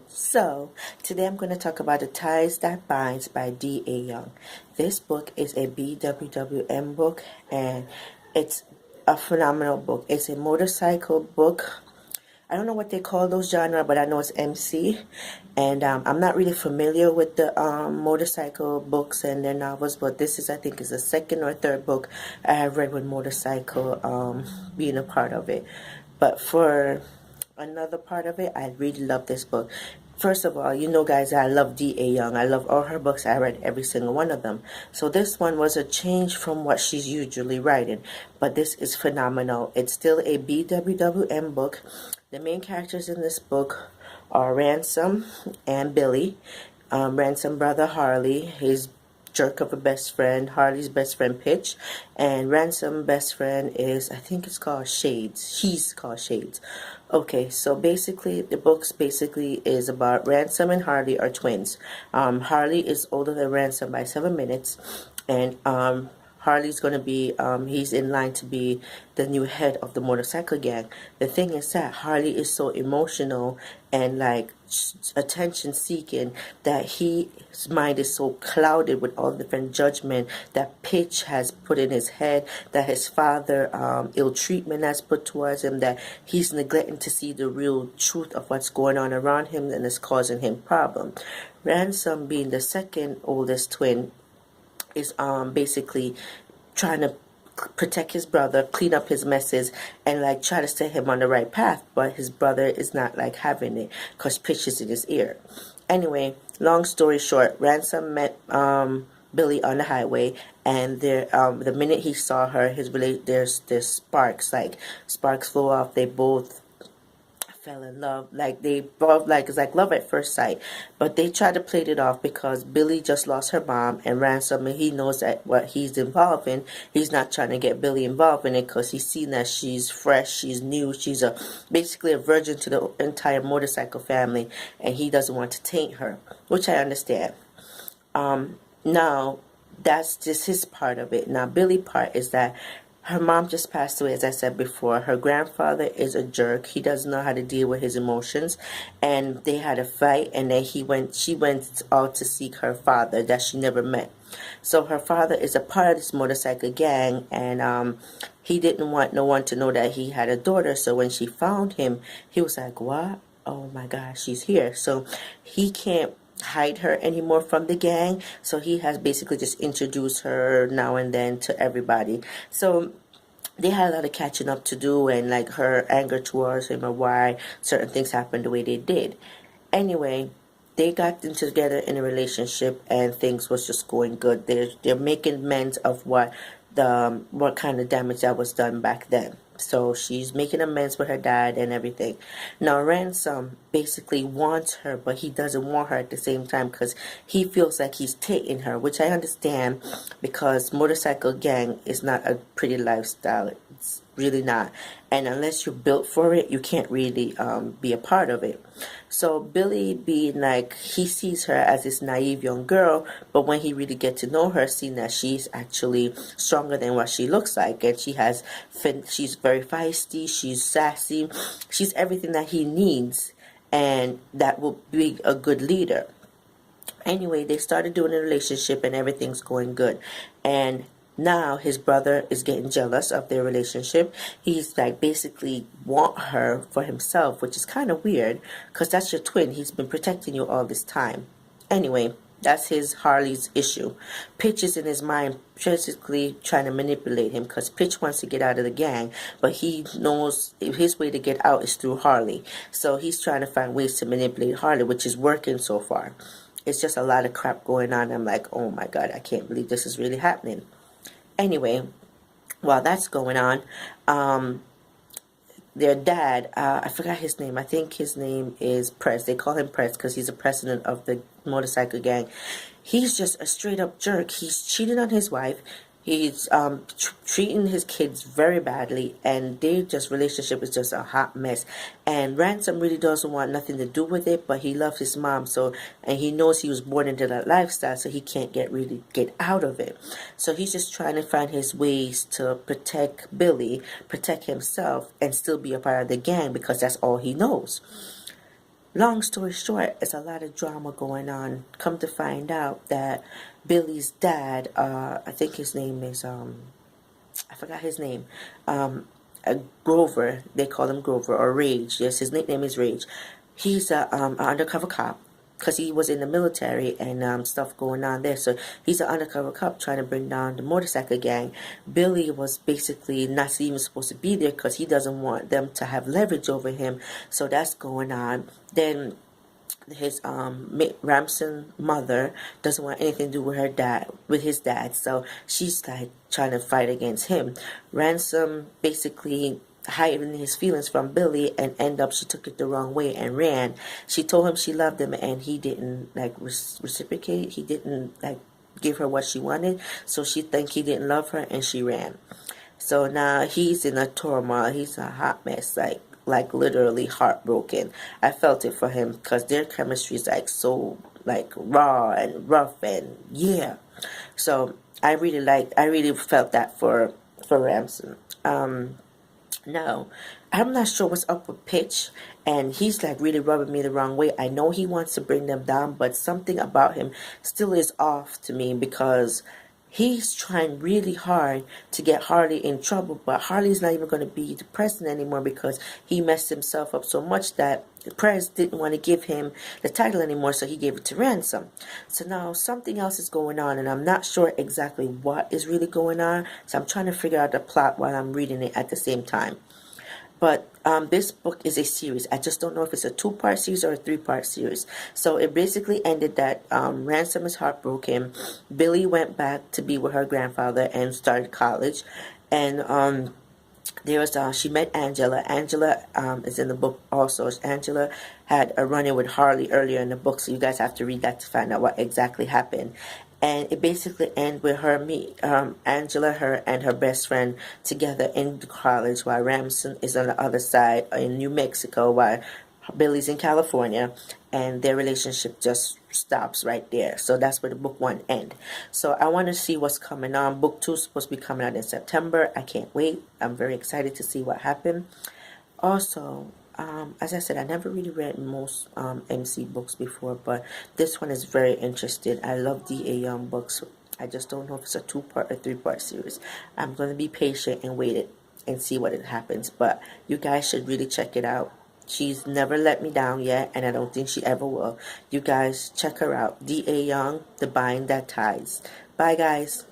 So, today I'm going to talk about The Ties That Binds by D.A. Young. This book is a BWWM book and it's a phenomenal book. It's a motorcycle book. I don't know what they call those genre, but I know it's MC. And I'm not really familiar with the motorcycle books and their novels, but this is, I think, is the second or third book I have read with motorcycle being a part of it. But for another part of it, I really love this book. First of all, you know, guys, I love D.A. Young. I love all her books. I read every single one of them. So this one was a change from what she's usually writing. But this is phenomenal. It's still a BWWM book. The main characters in this book are Ransom and Billy. Ransom brother Harley, his jerk of a best friend, Harley's best friend Pitch, and Ransom best friend is, I think it's called Shades. He's called Shades. Okay, so basically the books basically is about Ransom and Harley are twins. Harley is older than Ransom by 7 minutes, and Harley's going to be, he's in line to be the new head of the motorcycle gang. The thing is that Harley is so emotional and like attention seeking that his mind is so clouded with all different judgment that Pitch has put in his head, that his father ill treatment has put towards him, that he's neglecting to see the real truth of what's going on around him and is causing him problem. Ransom, being the second oldest twin, is basically trying to protect his brother, clean up his messes, and like try to set him on the right path. But his brother is not like having it because Pitch is in his ear. Anyway, long story short, Ransom met Billy on the highway, and there the minute he saw her, there's sparks, like sparks flew off. They both fell in love, like they both, like it's like love at first sight. But they tried to play it off because Billy just lost her mom, and Ransom, and he knows that what he's involved in, he's not trying to get Billy involved in it because he's seen that she's fresh, she's new, she's basically a virgin to the entire motorcycle family, and he doesn't want to taint her, which I understand. Now that's just his part of it. Now Billy part is that her mom just passed away, as I said before. Her grandfather is a jerk. He doesn't know how to deal with his emotions. And they had a fight, and then she went out to seek her father that she never met. So her father is a part of this motorcycle gang, and he didn't want no one to know that he had a daughter. So when she found him, he was like, what? Oh my gosh, she's here. So he can't hide her anymore from the gang, so he has basically just introduced her now and then to everybody. So they had a lot of catching up to do, and like her anger towards him or why certain things happened the way they did. Anyway, they got into together in a relationship, and things was just going good. They're making amends of what kind of damage that was done back then. So she's making amends with her dad and everything. Now Ransom basically wants her, but he doesn't want her at the same time because he feels like he's taking her, which I understand because motorcycle gang is not a pretty lifestyle. It's really not. And unless you're built for it, you can't really be a part of it. So Billy, being like, he sees her as this naive young girl, but when he really get to know her, seeing that she's actually stronger than what she looks like, and she's very feisty, she's sassy, she's everything that he needs, and that will be a good leader. Anyway, they started doing a relationship, and everything's going good. And now his brother is getting jealous of their relationship. He's like basically want her for himself, which is kind of weird because that's your twin. He's been protecting you all this time. Anyway, that's his Harley's issue. Pitch is in his mind basically trying to manipulate him because Pitch wants to get out of the gang, but he knows his way to get out is through Harley. So he's trying to find ways to manipulate Harley, which is working so far. It's just a lot of crap going on. I'm like, oh my God, I can't believe this is really happening. Anyway, while that's going on, their dad, I forgot his name. I think his name is Press. They call him Press because he's the president of the motorcycle gang. He's just a straight up jerk. He's cheating on his wife. He's treating his kids very badly, and their just relationship is just a hot mess. And Ransom really doesn't want nothing to do with it, but he loves his mom, so, and he knows he was born into that lifestyle, so he can't really get out of it. So he's just trying to find his ways to protect Billy, protect himself, and still be a part of the gang because that's all he knows. Long story short, it's a lot of drama going on. Come to find out that Billy's dad, I think his name is I forgot his name. Grover. They call him Grover or Rage. Yes, his nickname is Rage. He's an undercover cop because he was in the military and stuff going on there. So he's an undercover cop trying to bring down the motorcycle gang. Billy was basically not even supposed to be there because he doesn't want them to have leverage over him. So that's going on. Then his Ramson mother doesn't want anything to do with her dad, with his dad, so she's like trying to fight against him. Ransom basically hiding his feelings from Billy and end up she took it the wrong way and ran. She told him she loved him and he didn't like reciprocate. He didn't like give her what she wanted, so she think he didn't love her and she ran. So now he's in a turmoil. He's a hot mess, like literally heartbroken. I felt it for him because their chemistry is like so like raw and rough and yeah. So I really felt that for Ramson. No, I'm not sure what's up with Pitch, and he's like really rubbing me the wrong way. I know he wants to bring them down, but something about him still is off to me because he's trying really hard to get Harley in trouble, but Harley's not even going to be the president anymore because he messed himself up so much that the press didn't want to give him the title anymore, so he gave it to Ransom. So now something else is going on, and I'm not sure exactly what is really going on, so I'm trying to figure out the plot while I'm reading it at the same time. But this book is a series. I just don't know if it's a two-part series or a three-part series. So it basically ended that Ransom is heartbroken. Billy went back to be with her grandfather and started college. And there was she met Angela. Angela is in the book also. Angela had a run-in with Harley earlier in the book, so you guys have to read that to find out what exactly happened. And it basically ends with Angela, her, and her best friend together in college, while Ramson is on the other side in New Mexico, while Billy's in California, and their relationship just stops right there. So that's where the book one ends. So I want to see what's coming on. Book two is supposed to be coming out in September. I can't wait. I'm very excited to see what happened. Also, as I said, I never really read most MC books before, but this one is very interesting. I love D.A. Young books. I just don't know if it's a two-part or three-part series. I'm going to be patient and wait it and see what it happens, but you guys should really check it out. She's never let me down yet, and I don't think she ever will. You guys check her out. D.A. Young, The Bind That Ties. Bye, guys.